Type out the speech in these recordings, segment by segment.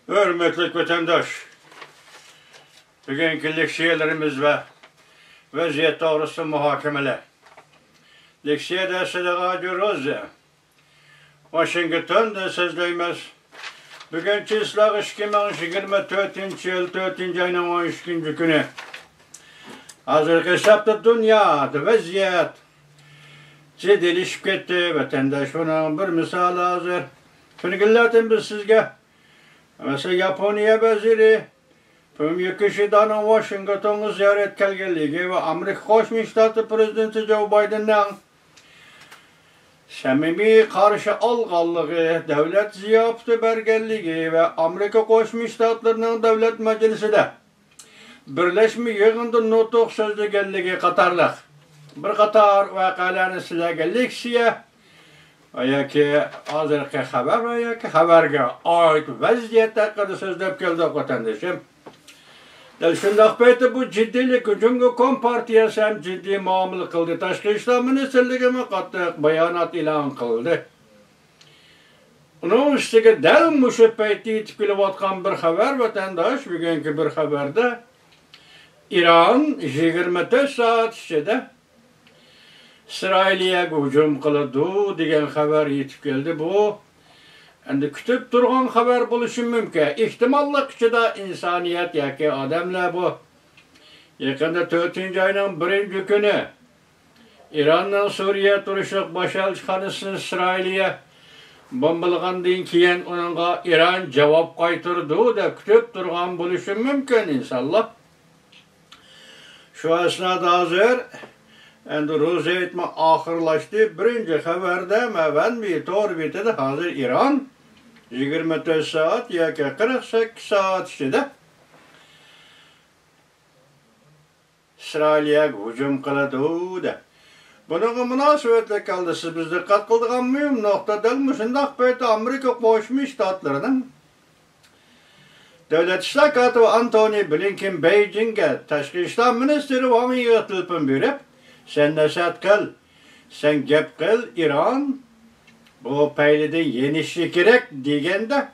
Hürmetli vatandaş, bugünkü leksiyelerimiz ve vaziyet doğrusu muhakemeler. Leksiye dersi ediyoruz ya. Washington'da sözleymez. Bugünkü ıslah 2024 yıl 4. ayının 13. günü. Hazırki hesapta dünyada vaziyet ciddileşip gitti. Vatandaş bunun bir misal hazır. Şunu gülletin biz sizge. Mesela Japonya veziri Yukishidan'ın Washington'u ziyaret kelgelligi ve Amerika Qo'shma Shtati prezidenti Joe Biden'dan samimiy qarshi olganligi, davlat ziyofati berganligi ve Amerika Qo'shma Shtatlarining davlat majlisida birlashma yig'inda nutq so'zlaganligi qatorliq bir qator voqealarni sizlarga leksiya yoki hozirgi xabar yoki xabarga oid vaziyat haqida so'zlab keldik vatandoshim. Shundoq payti bu jiddiylik uchun Kompartiyasi ham jiddiy muomala qildi. Tashqi ishlar ministrligi qattiq bayonot e'lon qildi. Uning ustiga dal mushu paytda yetib kelayotgan bir xabar vatandosh, bugungi bir xabarda Iran 24 soat ichida İsrail'e hücum qiladi degan xabar yetib keldi. Bu endi kutib turgan xabar bo'lishi mumkin. Ehtimollik ichida insoniyat yoki odamlar bu yaqinda 4. ayning 1. kuni Iranning Suriya turishliq bosh elchixonasini İsrail'e bombalagandan keyin uningga Iran javob qaytardi deb kutib turgan bo'lishi mumkin inshaalloh. Şu esnada hozir endi ro'za etme oxirlashdi. Birinchi xabarda mavan to'g'ri betida hozir Iran 24 soat yoki 48 soat ichida İsrail'e hücum qiladi deb. Bunga munosabatli qildi. Siz biz diqqat qildigan muhim nuqtada shundoq paytda Amerika Qo'shma Shtatlarining Davlat ishlar katibi Antony Blinken Beijingga tashqi ishlar ministri Wang Yiga telefon berib, sen nasihat qil, sen gap qil, Iran bu paylida yenishi kerak deganda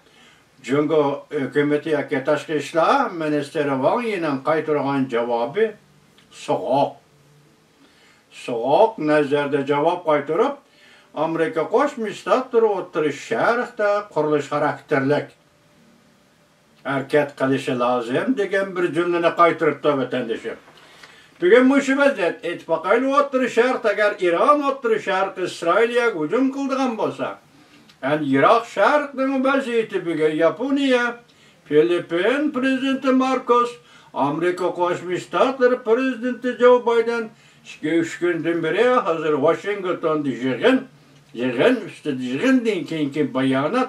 Jungo hukumati yoki tashqi ishlar ministri Wang Yining qaytargan javobi so'q nazarda javob qaytarib, Amerika Qo'shma Shtatlari O'rta Sharqda qurilish xarakterlik harakat qilishi lozim degan bir jumlani qaytaribdi vatandoshim. Bugun mushu vaziyat ittifoqli O'rta Sharq agar Iran O'rta Sharq Isroilga hujum qildigan bo'lsa, yani Iroq Sharqning vaziyati bugun Yaponiya, Filippin prezidenti Marcos, Amerika Qo'shma Shtatlari prezidenti Joe Biden 2-3 kundan beri hozir Washingtonda yig'indan keyingi bayonot.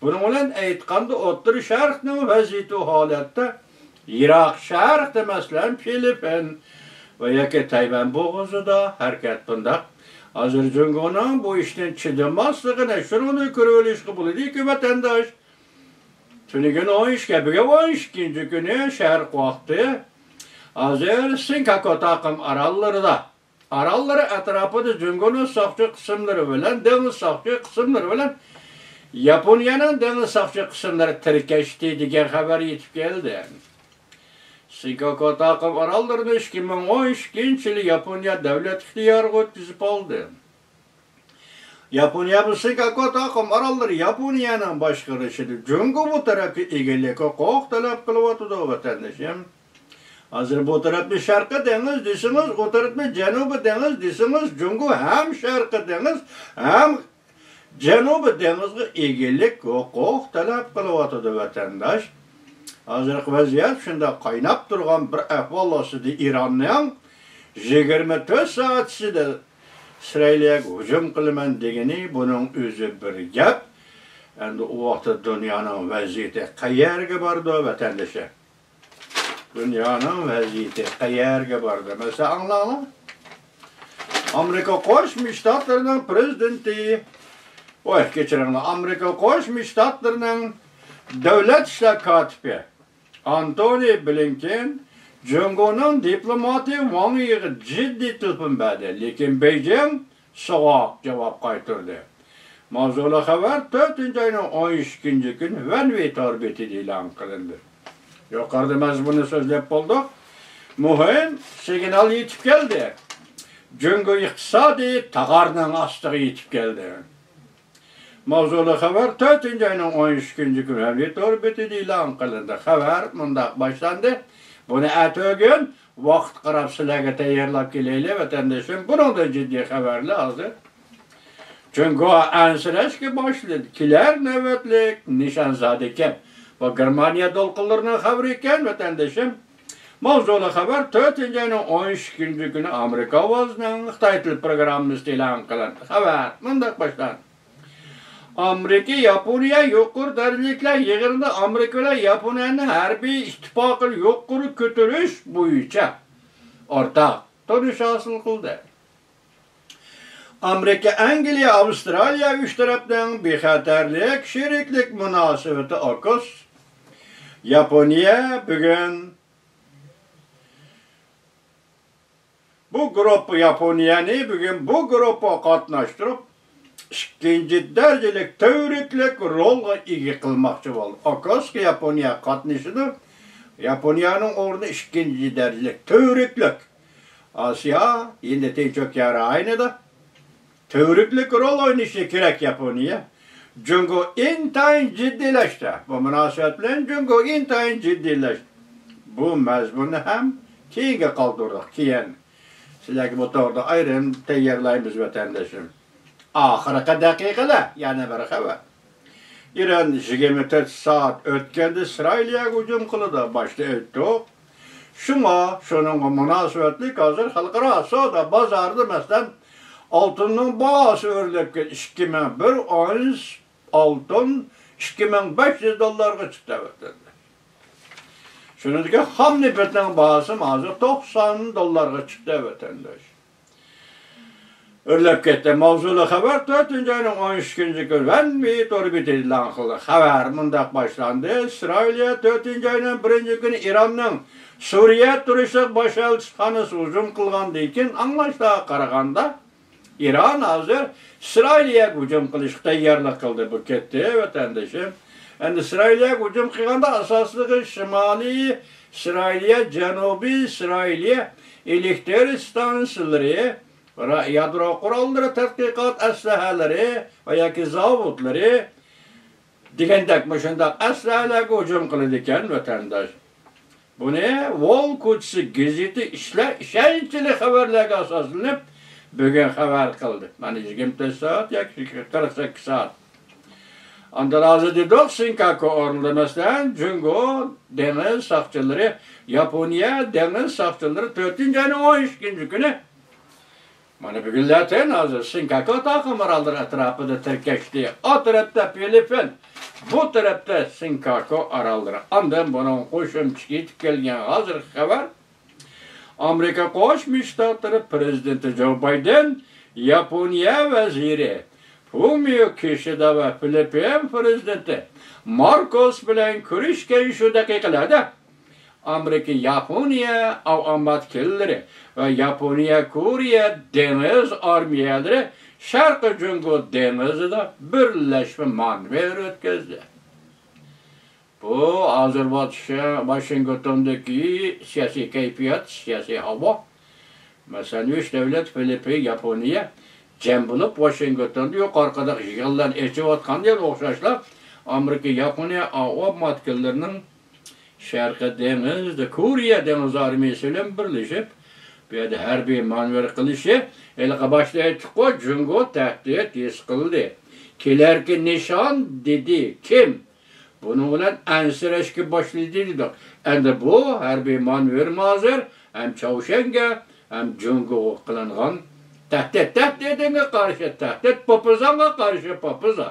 Bunun bilan aytganda O'rta Sharqning vaziyati holatda Iroq Sharqda masalan Filippin va yoki Tayvan bo'g'izida harakat bundaq. Hozir Jungoning bu ishdan chidamasligini shuni ko'rib olishga bo'ladi-ku vatandosh. Tunugun 12 kuni Sharq vaqti hozir Senkaku taqim orollar atrofida Jungoning soqchi qismlari bilan dengiz soqchi qismlari bilan Yaponiyaning dengiz soqchi qismlari tirkashdi degan xabar yetib keldi. Senkaku taqim orollarida 2012-yili Yaponiya davlat ixtiyoriga o'tkazib oldi. Yaponiya bu Senkaku taqim orollari Yaponiyaning boshqarishida Jungo bu tarafga egalikka huquq talab qilyapti vatandoshim. Hozir bu tarafni sharqi dengiz desangiz, o tarafni janubiy dengiz desangiz, Jungo ham sharqi dengiz, ham janubiy dengizga egilik huquq talab qilyapti vatandosh. Hozirgi vaziyat shunda qaynab turgan bir ahvol ostida Iranning 24 soat ichida Isroilga hujum qilaman degani buning o'zi bir gap. Endi u vaqtda dunyoning vaziyati qayerga bordi vatandoshlar? Dunyoning vaziyati qayerga bordi? Masalan, anglanglar. Amerika Qo'shma Shtatlarining prezidenti kechiringlar, Amerika Qo'shma Shtatlarining davlat ishlar kotibi Antony Blinken Jungoning diplomati Wang Yiga jiddiy telefon berdi, lekin Beijing so'q javob qaytardi. Mavzulu xabar 4. ayının 12. günü Venvi torbeti ilan kılındı. Yukarıda biz bunu sözlep bulduk. Muhim signal yetip geldi. Çünkü iktisadi tağarının astığı yetip geldi. Mavzulu xabar 4. ayının 13. günü Venvi torbeti ilan kılındı. Xabar mundaq başlandı. Bunu gün vaqt qarab sizlarga tayyorlab kelaylik vatandoshim. Bunun da ciddi xabarlar hazır. Çünkü o ansirashga başladı. Kiler navbatlik nishonzod ekan. Bu Germaniya dolqinlarining xabari ekan vatandoshim. Mavzulu xabar 4. ayının 13. günü Amerika ovozining Xitoy tili programmasida e'lon qilindi. Xabar mundaq başlandı. Amerika, Yaponiya yuqori darajaliklar yig'inida Amerika bilan Yaponiyaning harbiy ittifoqini yuqori ko'tarish bo'yicha o'rtaq tonish hosil qildi. Amerika, Angliya, Avstraliya uch tarafdan bexatarlik, sheriklik munosabati oqis. Yaponiya bugun bu gruppa qatnashtirib ikkinchi darajalik tavreklik rolga ega qilmoqchi bo'ldi. Okoski Yaponiya qatnashidi. Yaponiyaning o'rni ikkinchi darajalik tavreklik. Osiyo endi Tinch okeani aynida tavreklik rol o'ynashi kerak Yaponiya. Jungo intayin jiddiylashdi. Bu munosabat bilan Jungo intayin jiddiylashdi. Bu mazmunni ham keyinga qoldirdik. Keyin sizlarga bu to'g'rida ayrim tayyorlaymiz vatandoshim. Ahirgi daqiqalar yana bir xabar. İran 24 saat o'tganda İsrailga hujum qildi. Boshda aytdik. Şunun munosabatli hozir xalqaro savdo bozorida masalan oltinning bahosi o'rlab ketdi. 2001 oz oltin $2500 chiqdi. Shuningdek, ham neftning bahosi hozir $90 chiqdi vatandosh. Örlep ketdi. Mavzulu xabar 4. ayının 13. günü Venvi torbeti ilan qildi. Xabar mundaq başlandı. İsrailya 4. ayının 1. günü İranning Suriya turishli bosh elchixonasi hujum qilgandan keyin anglashlarga qaraganda İran hozir İsrailga hujum qilishga tayyorlik qildi. Bu ketdi vatandoshim. Endi İsrailga hujum qilganda asosligi Shimoliy İsrailya, Janubiy İsrailya elektr stansiyalari yadro qurolları, tadqiqot aslahalari va yoki zavodlari degandek shundoq aslahalarga hujum qiladi ekan vatandosh. Buni Wall Kutsi gazeti ishonchli xabarlarga asoslanib bugun xabar qildi. Mana 24 soat yoki 48 soat. Andalazı dedik Sinkako o'rinlamasdan Jungo dengiz soqchilari, Yaponiya dengiz soqchilari 4. ayının 13. günü mana bugunlardan hozir Sinkako taqim orollar atrofida tirkashdi. O tarafda Filipin, bu tarafda Sinkako orollari. Ondan bunun qo'shimchaga yetib kelgan hozir xabar. Amerika Qo'shma Shtatlari prezidenti Joe Biden, Yaponiya vaziri Fumio Kishida va Filipin prezidenti Marcos bilan ko'rishgan shu daqiqalarda Amerika Yaponiya avtomatkillari ve Yaponiya Koreya deniz armiyaları Sharqi Jungo dengizida birlashma manevr o'tkazdi. Bu hozir Washingtondagi siyosiy kayfiyat, siyosiy havo. Masalan, 3 davlat Filipin, Yaponiya jam bo'lib Washingtonda yuqorida yig'inlar echayotganga o'xshashlar Amerika Yaponiya avtomatkillarining Sharqi dengizda Koreya deniz armiyasi bilan birlashib bu yerda harbiy manevr qilishi elqa boshda aytib Jungo tahdid his qildi. Kelarki nishon dedi kim? Buni bilan ansirashga boshlaydi dedik. Endi bu harbiy manevr hozir ham Chaushanga ham Jungo qilingan tahdidga qarshi tahdid, popizanga qarshi popiza.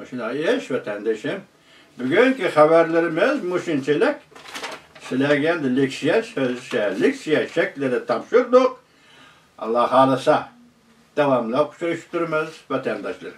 Shunday ish vatandoshim. Bugungi xabarlarimiz mushunchalik. Sizlarga leksiya shaklida topshirdik. Alloh xolisa davomli o'qishtiramiz vatandoshlar.